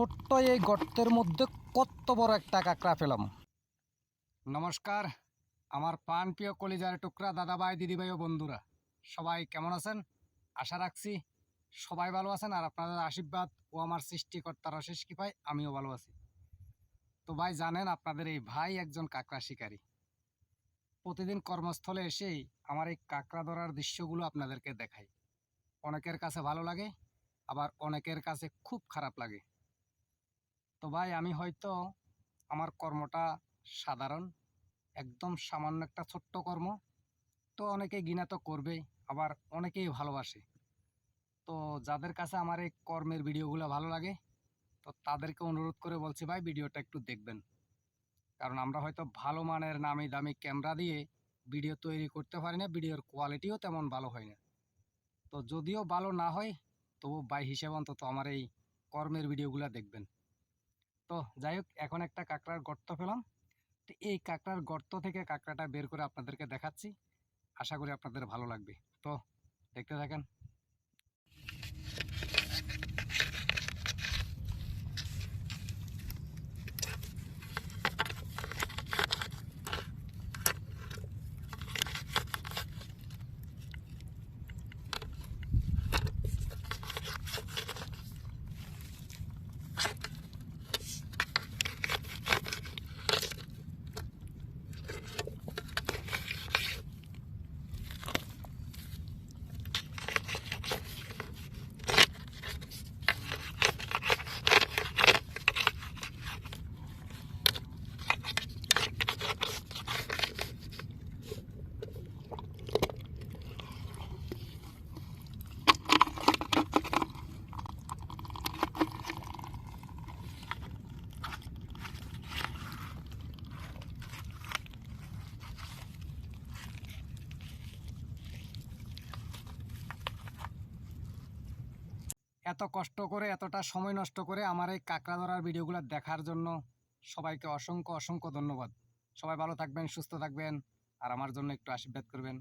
ছোট্ট এই গর্তের মধ্যে কত বড় একটা কাঁকড়া পেলাম। নমস্কার আমার প্রাণপ্রিয় কলিজার টুকরা দাদাভাই দিদিভাই ও বন্ধুরা, সবাই কেমন আছেন? আশা রাখছি সবাই ভালো আছেন, আর আপনাদের আশীর্বাদ ও আমার সৃষ্টিকর্তার অশেষ কৃপায় আমিও ভালো আছি। তো ভাই জানেন, আপনাদের এই ভাই একজন কাঁকড়া শিকারী। প্রতিদিন কর্মস্থলে এসেই আমার এই কাঁকড়া ধরার দৃশ্যগুলো আপনাদেরকে দেখাই। অনেকের কাছে ভালো লাগে, আবার অনেকের কাছে খুব খারাপ লাগে। তো ভাই আমি হয়তো আমার কর্মটা সাধারণ, একদম সামান্য একটা ছোট্ট কর্ম। তো অনেকে ঘৃণা তো করবেই, আবার অনেকেই ভালোবাসে। তো যাদের কাছে আমার এই কর্মের ভিডিওগুলো ভালো লাগে, তো তাদেরকে অনুরোধ করে বলছি ভাই ভিডিওটা একটু দেখবেন। কারণ আমরা হয়তো ভালো মানের নামি দামি ক্যামেরা দিয়ে ভিডিও তৈরি করতে পারি না, ভিডিওর কোয়ালিটিও তেমন ভালো হয় না। তো যদিও ভালো না হয়, তবু ভাই হিসেবে অন্তত আমার এই কর্মের ভিডিওগুলো দেখবেন। তো যাই হোক, এখন একটা কাঁকড়ার গর্ত পেলাম। তো এই কাঁকড়ার গর্ত থেকে কাঁকড়াটা বের করে আপনাদেরকে দেখাচ্ছি। আশা করি আপনাদের ভালো লাগবে। তো দেখতে থাকেন। এত কষ্ট করে, এতটা সময় নষ্ট করে আমার এই কাঁকড়া ধরার ভিডিওগুলো দেখার জন্য সবাইকে অসংখ্য অসংখ্য ধন্যবাদ। সবাই ভালো থাকবেন, সুস্থ থাকবেন, আর আমার জন্য একটু আশীর্বাদ করবেন।